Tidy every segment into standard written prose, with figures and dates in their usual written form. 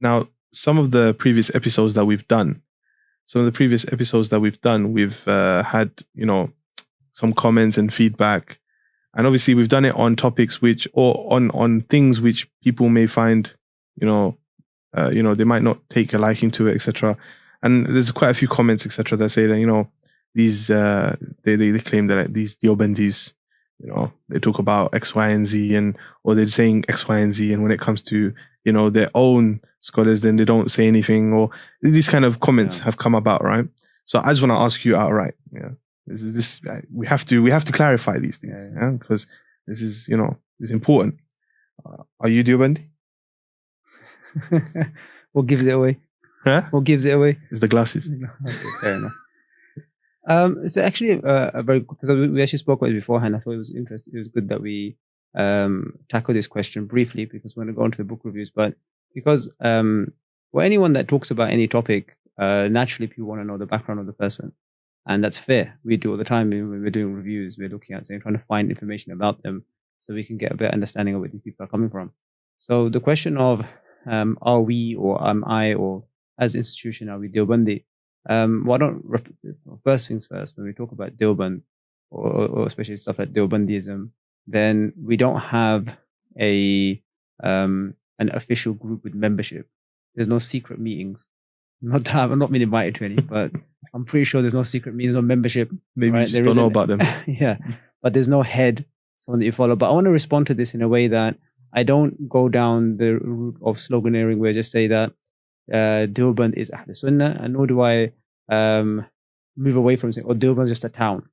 Now, some of the previous episodes that we've done, we've had, some comments and feedback. And obviously we've done it on topics or on things which people may find, they might not take a liking to it, etc. And there's quite a few comments, etc., that say that, these, they claim that these Deobandis, they talk about X, Y, and Z, or they're saying X, Y, and Z. And when it comes to, their own scholars, then they don't say anything, or these kind of comments have come about, right? So I just want to ask you outright, we have to clarify these things, because this is, it's important. Are you Deobandi? What gives it away? Huh? What gives it away? It's the glasses. Okay, fair enough. It's actually a very, because we actually spoke about it beforehand. I thought it was interesting. It was good that we tackle this question briefly, because we're going to go into the book reviews. But because anyone that talks about any topic, naturally people want to know the background of the person, and that's fair. We do all the time when we're doing reviews. We're looking at, trying to find information about them so we can get a better understanding of where these people are coming from. So the question of are we, or am I, or as an institution, are we Deobandi? First things first, when we talk about Deoband, or especially stuff like Deobandism, then we don't have an official group with membership. There's no secret meetings. Not that I'm not been invited to any, but I'm pretty sure there's no secret meetings or membership. Maybe you just don't know about them. Yeah, but there's no head, someone that you follow. But I want to respond to this in a way that I don't go down the route of sloganeering where I just say that Deoband is Ahl Sunnah, and nor do I move away from saying, Deoband is just a town.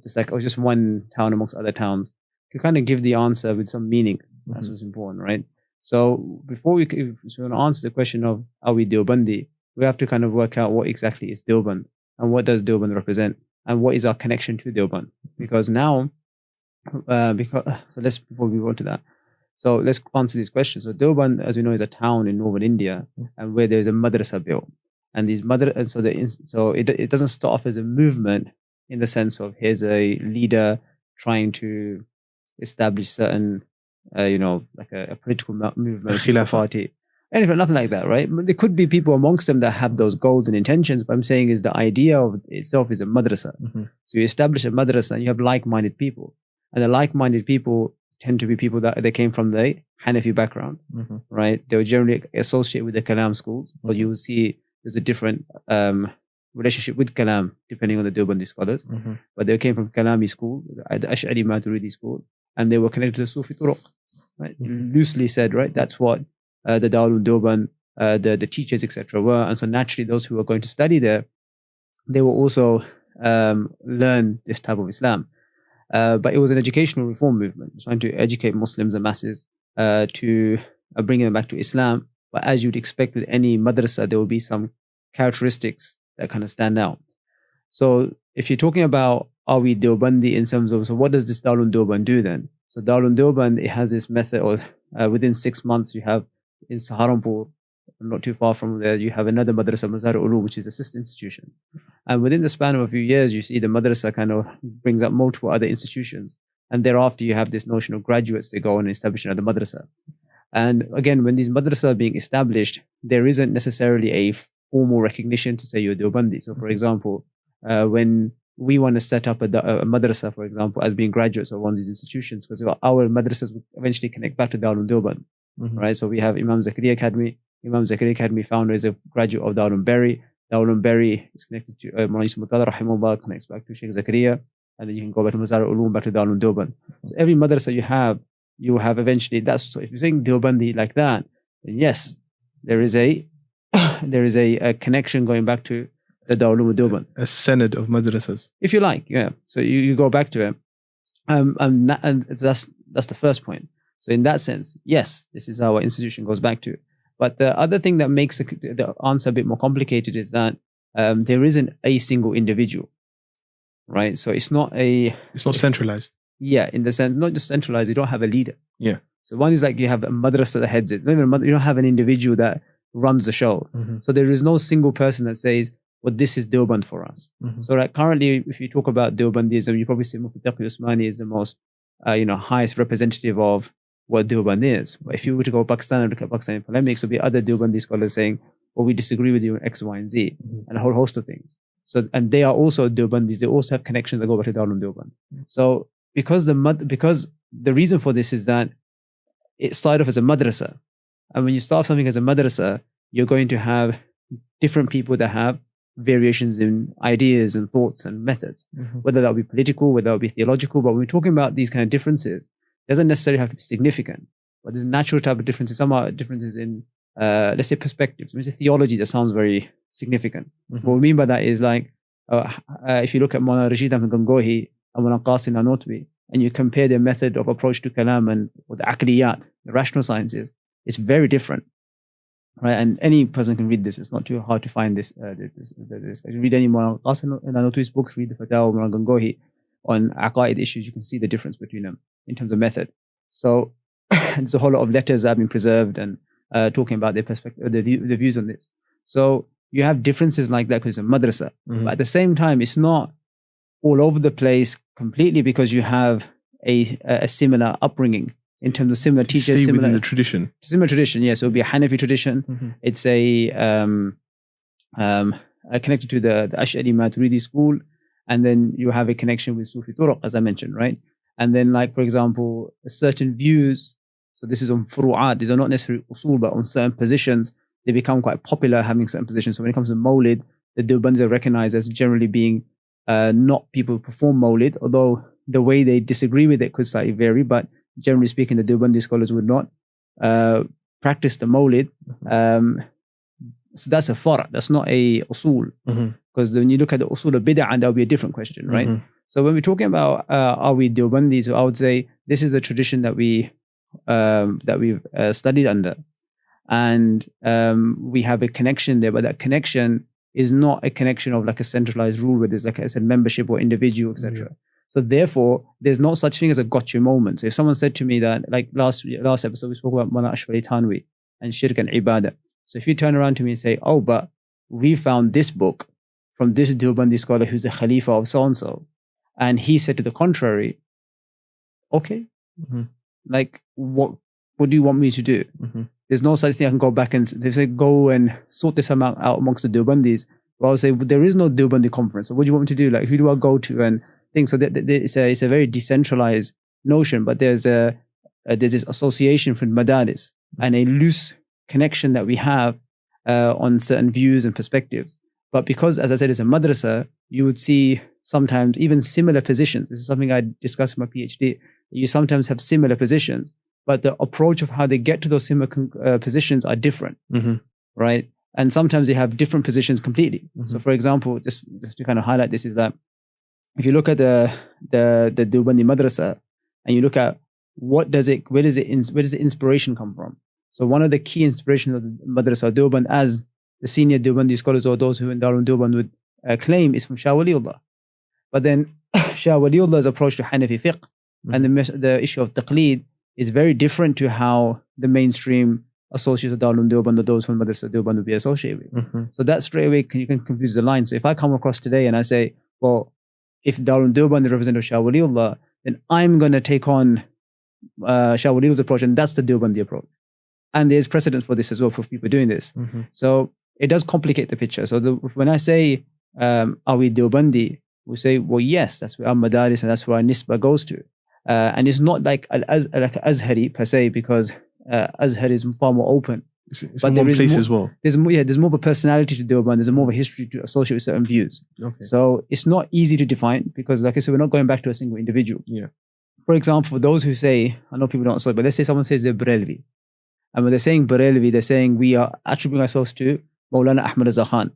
Just like, just one town amongst other towns. To kind of give the answer with some meaning. That's what's important, right? So before we want to answer the question of are we Deobandi, we have to kind of work out what exactly is Deoband, and what does Deoband represent, and what is our connection to Deoband. Because now, before we go to that, so let's answer these questions. So Deoband, as we know, is a town in northern India, and where there is a madrasa built. And it doesn't start off as a movement in the sense of here's a leader trying to establish certain, like a political movement, a party, anything, nothing like that, right? But there could be people amongst them that have those goals and intentions. But I'm saying is the idea of itself is a madrasa. So you establish a madrasa, and you have like-minded people, and the like-minded people tend to be people that they came from the Hanafi background, right? They were generally associated with the Kalam schools, but you will see there's a different relationship with Kalam depending on the Deobandi scholars. But they came from Kalami school, the Ash'ari Maturidi school, and they were connected to the Sufi Turuq, right? Loosely said, right? That's what the Darul Deoband, the teachers, etc. were. And so naturally, those who were going to study there, they will also learn this type of Islam. But it was an educational reform movement, trying to educate Muslims and masses to bring them back to Islam. But as you'd expect with any madrasa, there will be some characteristics that kind of stand out. So if you're talking about are we Deobandi in terms of, so what does this Darul Deoband do then? So Darul Deoband, it has this method of within 6 months, you have in Saharanpur, not too far from there, you have another madrasa, Mazar Ulum, which is a sister institution. And within the span of a few years, you see the madrasa kind of brings up multiple other institutions. And thereafter, you have this notion of graduates, they go on and establish another madrasa. And again, when these madrasa are being established, there isn't necessarily a formal recognition to say you're Deobandi. So for example, when we want to set up a madrasa, for example, as being graduates of one of these institutions, because our madrasas will eventually connect back to Darul Deoband, right? So we have Imam Zakaria Academy. Imam Zakaria Academy founder is a graduate of Darul Berry. Darul Berry is connected to Mawlana Yusuf Murtada Rahimahullah, connects back to Sheikh Zakaria, and then you can go back to Mazar Ulum, back to Darul Deoband. So every madrasa you have eventually, that's, so if you're saying Deobandi like that, then yes, there is a connection going back to the Darul Deoband. A synod of madrasas. If you like, yeah. So you go back to it. And that's the first point. So in that sense, yes, this is how our institution goes back to. But the other thing that makes the answer a bit more complicated is that there isn't a single individual, right? So it's not centralized. Yeah, in the sense, not just centralized, you don't have a leader. Yeah. So one is like you have a madrasa that heads it. You don't have an individual that runs the show. So there is no single person that says, well, this is Deoband for us. So like currently, if you talk about Deobandism, you probably say Mufti Taqi Usmani is the most highest representative of what Deoband is. But if you were to go to Pakistan and look at Pakistani polemics, there'll be other Deobandi scholars saying, well, we disagree with you on X, Y, and Z, and a whole host of things. So, and they are also Deobandis. They also have connections that go back to Darul Deoband. So, because the reason for this is that it started off as a madrasa. And when you start something as a madrasa, you're going to have different people that have variations in ideas and thoughts and methods, whether that be political, whether that be theological. But when we're talking about these kind of differences, it doesn't necessarily have to be significant, but there's natural type of differences. Some are differences in, let's say, perspectives. When we say theology, that sounds very significant. What we mean by that is like, if you look at Mawlana Rashid Ahmed Gangohi and Mawlana Qasim Nanotwi, and you compare their method of approach to kalam and or the aqliyat, the rational sciences, it's very different. Right, and any person can read this. It's not too hard to find this. You read any Mawlana Qasim Nanotwi's books, read the Fatawa of Mawlana Gangohi on aqaid issues, you can see the difference between them in terms of method. So there's a whole lot of letters that have been preserved and talking about their perspective, the views on this. So you have differences like that because it's a madrasa. But at the same time, it's not all over the place completely because you have a similar upbringing in terms of similar teachers. Stay similar within the tradition. Similar tradition, yes. So it would be a Hanafi tradition. It's a connected to the Ash'ari Maturidi school. And then you have a connection with Sufi Turuq, as I mentioned, right? And then, like, for example, certain views, so this is on furu'at, these are not necessarily usul, but on certain positions, they become quite popular having certain positions. So when it comes to Mawlid, the Deobandis are recognized as generally being not people who perform Mawlid, although the way they disagree with it could slightly vary, but generally speaking, the Deobandi scholars would not practice the Mawlid. So that's a far', that's not a usul. Because when you look at the usul of bid'ah, that would be a different question, right? So when we're talking about are we Deobandis, so I would say this is a tradition that we've studied under, and we have a connection there. But that connection is not a connection of like a centralized rule where there's, like I said, membership or individual, etc. So therefore, there's no such thing as a gotcha moment. So if someone said to me that, like last episode, we spoke about Mawlana Ashraf Ali Thanwi and shirk and ibadah. So if you turn around to me and say, oh, but we found this book from this Deobandi scholar who's the Khalifa of so-and-so, and he said to the contrary, okay, like what do you want me to do? There's no such thing I can go back and they say, go and sort this out amongst the Deobandis. Well, I'll say, there is no Deobandi conference. So what do you want me to do? Like, who do I go to and things? So it's a very decentralized notion, but there's this association from madaris and a loose connection that we have on certain views and perspectives. But because, as I said, it's a madrasa, you would see sometimes even similar positions. This is something I discussed in my PhD. You sometimes have similar positions, but the approach of how they get to those similar positions are different, right? And sometimes they have different positions completely. So, for example, just to kind of highlight this, is that if you look at the Deobandi madrasa and you look at where does the inspiration come from? So one of the key inspirations of the madrasa Deoband, as the senior Deobandi scholars or those who in Darul Deoband would claim, is from Shah Waliullah. But then Shah Waliullah's approach to Hanafi fiqh and the issue of taqleed is very different to how the mainstream associates of Darul Deoband or those from Madrasa Deoband would be associated with. So that straight away you can confuse the line. So if I come across today and I say, well, if Darul Deoband is representative of Shah Waliullah, then I'm going to take on Shah Waliullah's approach, and that's the Deobandi approach. And there's precedent for this as well for people doing this. So it does complicate the picture. So when I say, are we Deobandi? We say, well, yes, that's where our madaris and that's where our nisbah goes to. And it's not like Azhari per se, because Azhar is far more open. It's in one place as well. There's more of a personality to Deoband. There's more of a history to associate with certain views. So it's not easy to define because, like I said, we're not going back to a single individual. For example, for those who say, I know people don't say, but let's say someone says they're Barelvi. And when they're saying Barelvi, they're saying we are attributing ourselves to Maulana Ahmad Raza Khan.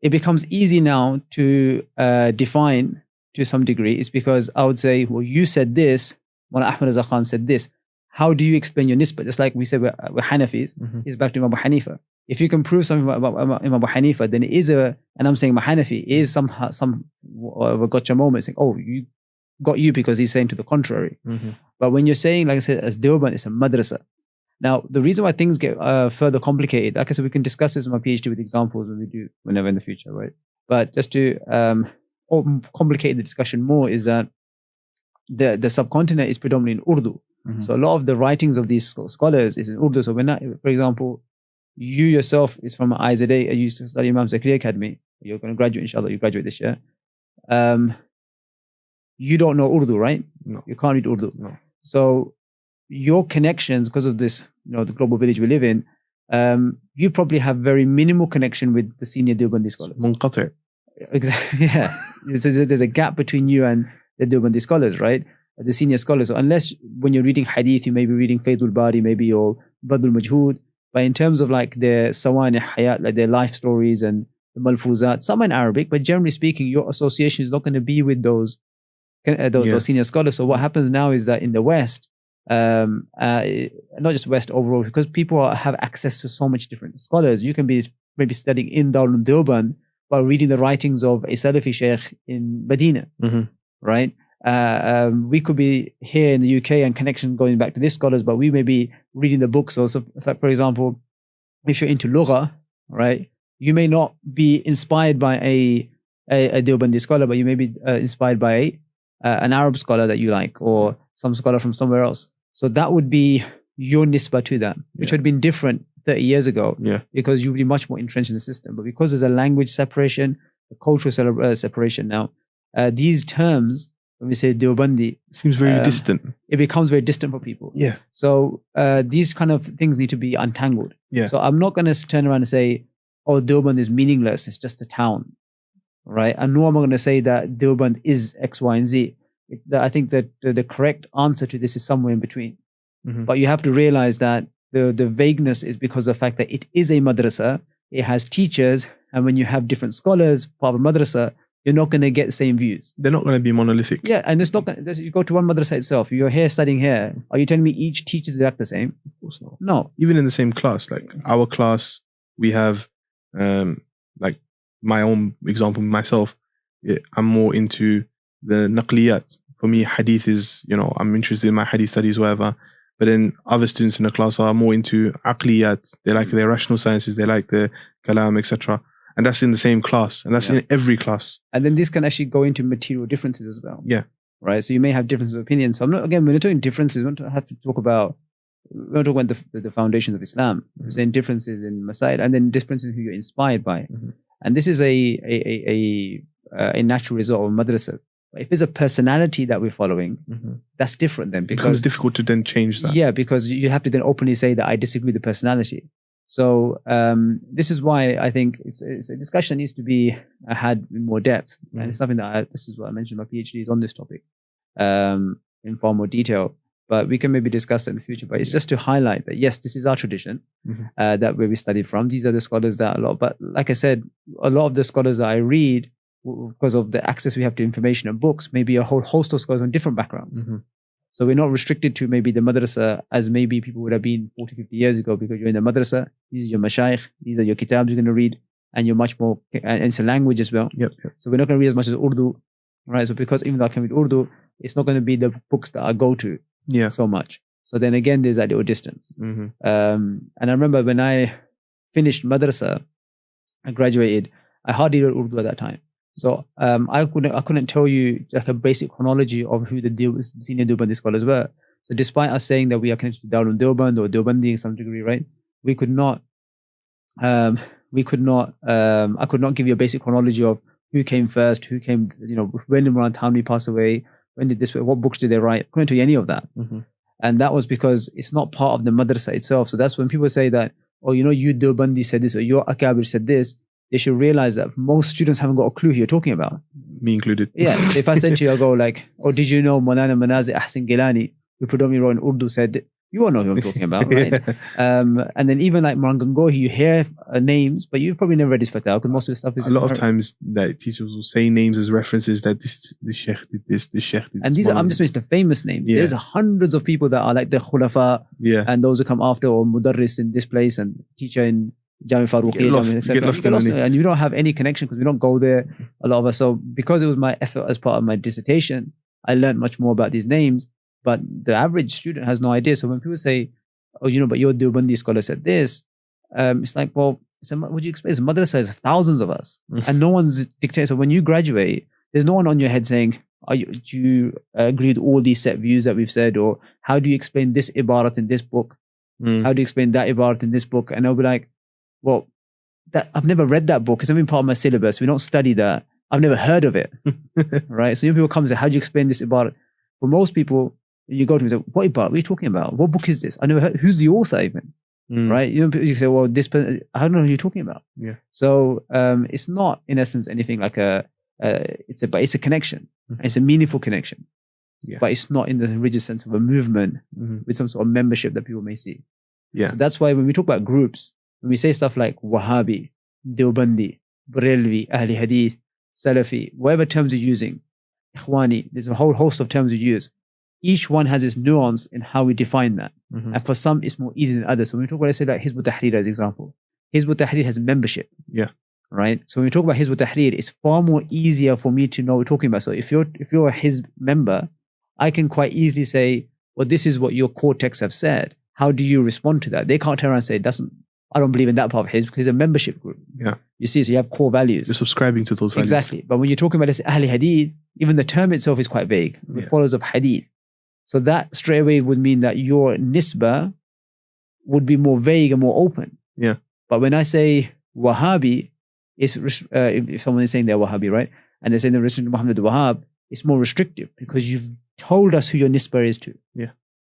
It becomes easy now to define to some degree. It's because I would say, well, you said this, Maulana Ahmad Raza Khan said this. How do you explain your nisbah? Just like we said we're Hanafis, it's back to Imam Abu Hanifa. If you can prove something about Imam Abu Hanifa, then it is and I'm saying Imam Hanafi is some of a gotcha moment, saying, oh, you got you because he's saying to the contrary. But when you're saying, like I said, as Deoband, it's a madrasa. Now, the reason why things get further complicated, like I said, we can discuss this in my PhD with examples when we do, whenever in the future, right? But just to complicate the discussion more is that the subcontinent is predominantly in Urdu. So a lot of the writings of these scholars is in Urdu. So for example, you yourself is from IZA. I used to study Imam Zakariya Academy. You're going to graduate, inshallah. You graduate this year. You don't know Urdu, right? No. You can't read Urdu. No. So your connections, because of this, the global village we live in, you probably have very minimal connection with the senior Deobandi scholars. Munqati'. Exactly. Yeah. There's a gap between you and the Deobandi scholars, right? The senior scholars. So unless when you're reading hadith, you may be reading Faydul Bari, maybe, or Badul Majhood. But in terms of like their Sawani Hayat, like their life stories and the Malfuzat, some in Arabic, but generally speaking, your association is not going to be with those senior scholars. So what happens now is that in the West, not just West overall, because people have access to so much different scholars, you can be maybe studying in Darul Deoband while reading the writings of a Salafi Sheikh in Medina, right? We could be here in the UK and connection going back to these scholars, but we may be reading the books also. Like for example, if you're into Lugha, right, you may not be inspired by a Deobandi scholar, but you may be inspired by an Arab scholar that you like, or some scholar from somewhere else. So that would be your nisbah to that, which had been different 30 years ago, because you would be much more entrenched in the system. But because there's a language separation, a cultural separation now, these terms, when we say Deobandi, seems very distant. It becomes very distant for people. Yeah. So these kind of things need to be untangled. Yeah. So I'm not going to turn around and say, oh, Deoband is meaningless. It's just a town, right? And nor am I going to say that Deoband is X, Y, and Z. I think that the correct answer to this is somewhere in between. But you have to realize that the vagueness is because of the fact that it is a madrasa. It has teachers. And when you have different scholars, part of a madrasa, you're not going to get the same views. They're not going to be monolithic. Yeah, and it's not going to, you go to one madrasa itself, you're here studying here. Are you telling me each teacher is exactly the same? Of course not. No. Even in the same class, like our class, we have, like my own example, myself, I'm more into the naqliyat. For me, hadith is, I'm interested in my hadith studies, whatever. But then other students in the class are more into aqliyat. They like their rational sciences, they like their kalam, etc. And that's in the same class. And that's in every class. And then this can actually go into material differences as well. Yeah. Right. So you may have differences of opinion. So when we're talking differences, we don't have to talk about, we're talking about the foundations of Islam. We're saying differences in Masail, and then differences in who you're inspired by. And this is a natural result of madrasa. If there's a personality that we're following, that's different then. Because it becomes difficult to then change that. Yeah, because you have to then openly say that I disagree with the personality. So this is why I think it's a discussion that needs to be had in more depth. And it's something that this is what I mentioned, my PhD is on this topic in far more detail. But we can maybe discuss it in the future. But it's just to highlight that, yes, this is our tradition that where we studied from. These are the scholars that but like I said, a lot of the scholars that I read, because of the access we have to information and books, maybe a whole host of scholars on different backgrounds. So we're not restricted to maybe the madrasa as maybe people would have been 40, 50 years ago, because you're in the madrasa, these are your mashayikh, these are your kitabs you're going to read, and you're much more, and it's a language as well. So we're not going to read as much as Urdu, right? So because even though I can read Urdu, it's not going to be the books that I go to so much. So then again, there's that little distance. And I remember when I finished madrasa, I graduated, I hardly read Urdu at that time. So I couldn't tell you like a basic chronology of who the senior Deobandi scholars were. So despite us saying that we are connected to Darul Deoband or Deobandi in some degree, right? I could not give you a basic chronology of who came first, who came, when Imran Thamri passed away, when did this, what books did they write? I couldn't tell you any of that. And that was because it's not part of the madrasa itself. So that's when people say that, oh, you Deobandi said this, or your Akabir said this. They should realize that most students haven't got a clue who you're talking about. Me included. Yeah. So if I said to you, I go like, oh, did you know Maulana Manazi Ahsan Gilani, who predominantly wrote in Urdu, said, you all know who I'm talking about, right? And then even like Moran Gangohi, you hear names, but you've probably never read his fatwa, because most of the stuff is a lot of times that teachers will say names as references that this sheikh did this sheikh did this. And these are, I'm just mentioning the famous names. There's hundreds of people that are like the khulafa and those who come after, or mudarris in this place and teacher in Jami Farooqi, etc. And you don't have any connection because we don't go there, a lot of us. So because it was my effort as part of my dissertation, I learned much more about these names, but the average student has no idea. So when people say, oh, but your Deobandi scholar said this, it's like, well, what do you expect? It's a madrasa, is thousands of us and no one's dictating. So when you graduate, there's no one on your head saying, Do you agree with all these set views that we've said? Or how do you explain this ibarat in this book? How do you explain that ibarat in this book? And I'll be like, well, I've never read that book. It's not even part of my syllabus. We don't study that. I've never heard of it. Right? So people come and say, how do you explain this ibarat? For most people, you go to them and say, what ibarat? What are you talking about? What book is this? I never heard. Who's the author even? Right? You say, well, this person, I don't know who you're talking about. Yeah. So it's not, in essence, anything like it's a connection. It's a meaningful connection. Yeah. But it's not in the rigid sense of a movement with some sort of membership that people may see. Yeah. So that's why when we talk about groups, when we say stuff like Wahhabi, Deobandi, Barelvi, Ahli Hadith, Salafi, whatever terms you're using, Ikhwani, there's a whole host of terms we use. Each one has its nuance in how we define that. And for some, it's more easy than others. So when we talk about, let's say like Hizb ut-Tahrir as an example, Hizb ut-Tahrir has membership. Yeah. Right? So when we talk about Hizb ut-Tahrir, it's far more easier for me to know what we're talking about. So if you're a Hizb member, I can quite easily say, well, this is what your core texts have said. How do you respond to that? They can't turn around and say, I don't believe in that part of Hizb because it's a membership group. Yeah. You see, so you have core values. You're subscribing to those values. Exactly. But when you're talking about this Ahli Hadith, even the term itself is quite vague. The followers of Hadith. So that straight away would mean that your nisbah would be more vague and more open. Yeah. But when I say Wahhabi, if someone is saying they're Wahhabi, right? And they're saying they're restricted to Muhammad Wahhab, it's more restrictive because you've told us who your nisbah is to. Yeah.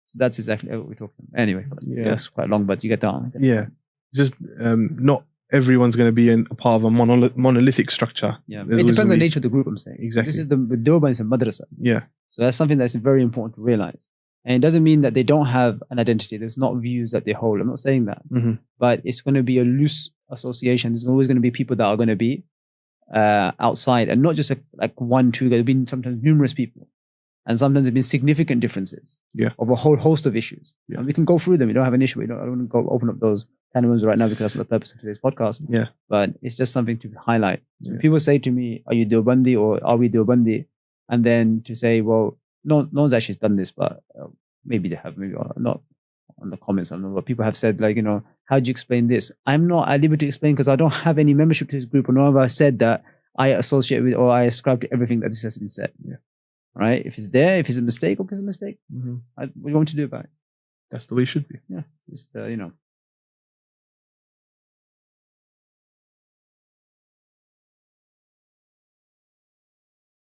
So that's exactly what we're talking about. Anyway, that's quite long, but you get that. Yeah. Just not everyone's going to be a part of a monolithic structure. Yeah. It depends on the nature of the group, I'm saying. Exactly. This is with Deoband, it's a madrasa. Yeah. So that's something that's very important to realize. And it doesn't mean that they don't have an identity. There's not views that they hold. I'm not saying that. But it's going to be a loose association. There's always going to be people that are going to be outside, and not just like one, two. There's been sometimes numerous people. And sometimes there have been significant differences of a whole host of issues. Yeah. And we can go through them. We don't have an issue. I don't want to go open up those kind of ones right now because that's not the purpose of today's podcast. Yeah. But it's just something to highlight. So people say to me, are you Deobandi or are we Deobandi? And then to say, well, no one's actually done this, but maybe they have, maybe not on the comments. I don't know, but people have said like, how do you explain this? I'm not at liberty to explain because I don't have any membership to this group, or nor have I said that I associate with or I ascribe to everything that this has been said. Yeah. Right? If it's there, if it's a mistake, okay, it's a mistake. What do you want me to do about it? That's the way it should be. Yeah. Just,